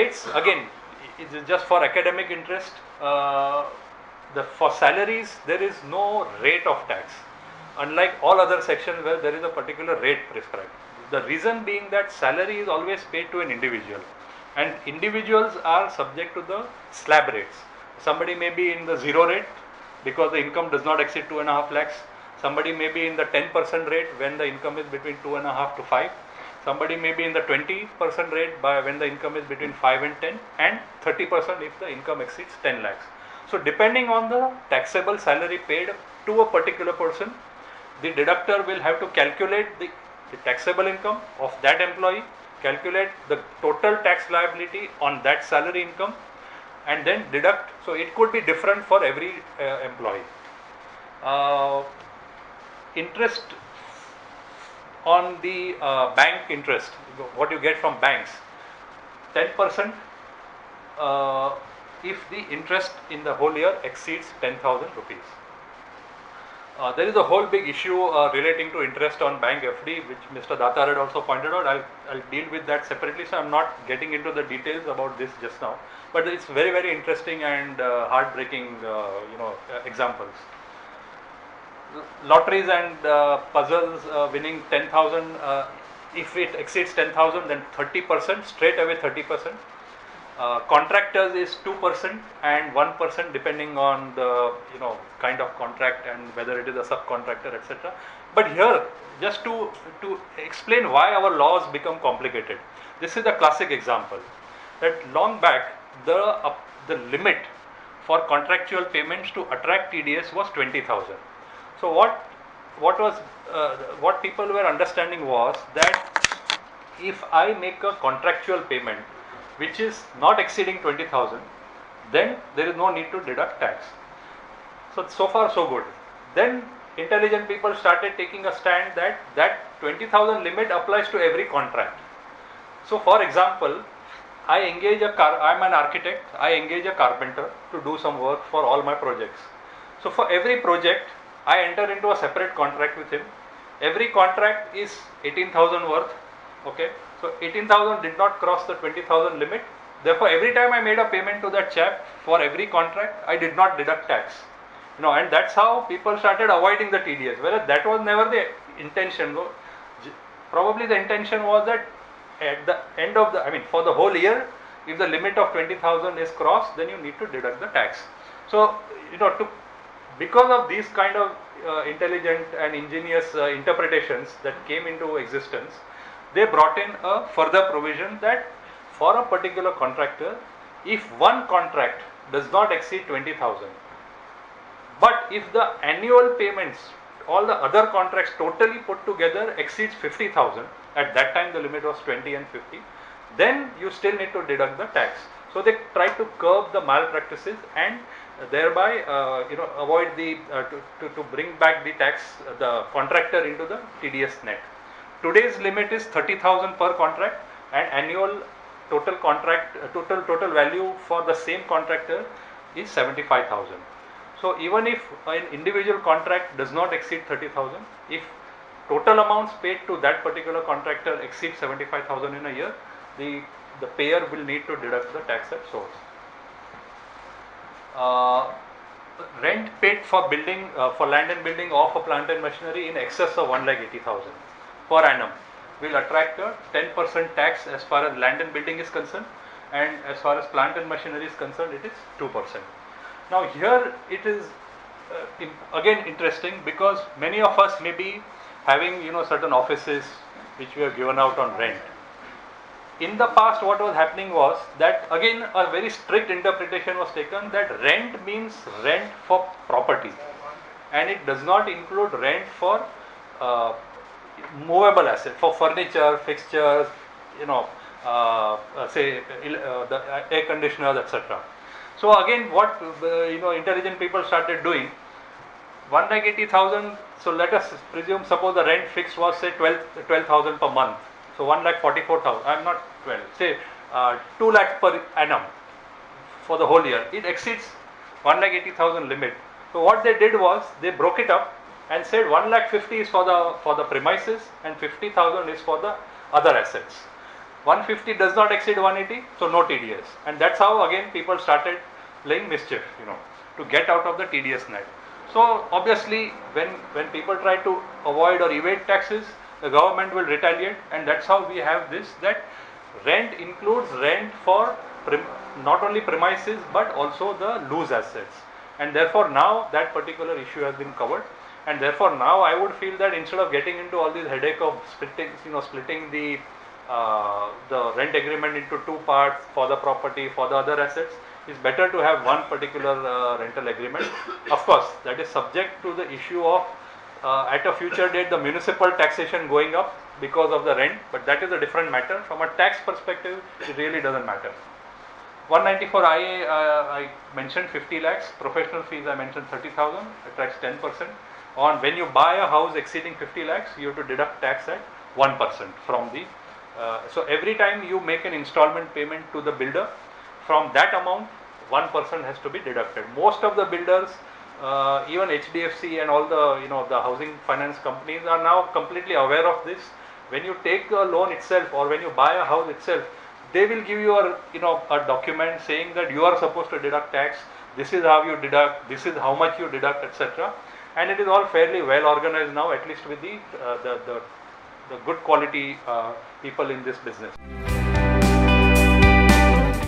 rates, again, it is just for academic interest. For salaries, there is no rate of tax, unlike all other sections where there is a particular rate prescribed. The reason being that salary is always paid to an individual, and individuals are subject to the slab rates. Somebody may be in the zero rate because the income does not exceed 2.5 lakhs. Somebody may be in the 10% rate when the income is between 2.5 to 5. Somebody may be in the 20% rate by when the income is between 5 and 10, and 30% if the income exceeds 10 lakhs. So depending on the taxable salary paid to a particular person, the deductor will have to calculate the taxable income of that employee, calculate the total tax liability on that salary income, and then deduct. So it could be different for every employee. Interest on the bank interest, what you get from banks, 10% if the interest in the whole year exceeds 10,000 rupees. There is a whole big issue relating to interest on bank FD, which Mr. Datar had also pointed out. I'll deal with that separately, so I'm not getting into the details about this just now. But it's very, very interesting and heartbreaking, examples. Lotteries and puzzles winning 10,000. If it exceeds 10,000, then 30%, straight away 30%. Contractors is 2% and 1% depending on the kind of contract and whether it is a subcontractor, etc. But here, just to explain why our laws become complicated, this is a classic example. That long back, the limit for contractual payments to attract TDS was 20,000. So what people were understanding was that if I make a contractual payment which is not exceeding 20,000, then there is no need to deduct tax. So far so good. Then intelligent people started taking a stand that 20,000 limit applies to every contract. So for example, I'm an architect, I engage a carpenter to do some work for all my projects. So for every project, I enter into a separate contract with him. Every contract is 18,000 worth. Okay, so 18,000 did not cross the 20,000 limit. Therefore, every time I made a payment to that chap for every contract, I did not deduct tax. And that's how people started avoiding the TDS. Whereas that was never the intention. Probably the intention was that at the end of for the whole year, if the limit of 20,000 is crossed, then you need to deduct the tax. So, because of these kind of intelligent and ingenious interpretations that came into existence, they brought in a further provision that for a particular contractor, if one contract does not exceed 20,000, but if the annual payments, all the other contracts totally put together exceeds 50,000, at that time the limit was 20 and 50, then you still need to deduct the tax. So they try to curb the malpractices and thereby avoid to bring back the tax, the contractor into the TDS net. Today's limit is 30,000 per contract, and annual total value for the same contractor is 75,000. So even if an individual contract does not exceed 30,000, if total amounts paid to that particular contractor exceed 75,000 in a year, the payer will need to deduct the tax at source. Rent paid for building, for land and building or for plant and machinery in excess of 1,80,000 per annum will attract a 10% tax as far as land and building is concerned, and as far as plant and machinery is concerned, it is 2%. Now here it is again interesting, because many of us may be having certain offices which we have given out on rent. In the past, what was happening was that again a very strict interpretation was taken that rent means rent for property, and it does not include rent for movable assets, for furniture, fixtures, the air conditioners, etc. So again, what intelligent people started doing, 1,80,000. So let us presume, suppose the rent fixed was say 12,000 per month. So 1,44,000. I'm not 12. Say 2 lakh per annum for the whole year. It exceeds 1,80,000 limit. So what they did was they broke it up and said 1,50,000 is for the premises and 50,000 is for the other assets. 150 does not exceed 180, so no TDS. And that's how again people started playing mischief, to get out of the TDS net. So obviously when people try to avoid or evade taxes, the government will retaliate, and that's how we have this, that rent includes rent for not only premises but also the loose assets. And therefore now that particular issue has been covered, and therefore now I would feel that instead of getting into all this headache of splitting the rent agreement into two parts, for the property, for the other assets, it's better to have one particular rental agreement. Of course, that is subject to the issue of at a future date the municipal taxation going up because of the rent, but that is a different matter. From a tax perspective, it really doesn't matter. 194 IA, I mentioned 50 lakhs. Professional fees, I mentioned 30,000, attracts 10%. On when you buy a house exceeding 50 lakhs, you have to deduct tax at 1% from the. So every time you make an installment payment to the builder, from that amount, 1% has to be deducted. Most of the builders, even HDFC and all the the housing finance companies are now completely aware of this. When you take a loan itself, or when you buy a house itself, they will give you a document saying that you are supposed to deduct tax. This is how you deduct. This is how much you deduct, etc. And it is all fairly well organized now, at least with the good quality people in this business.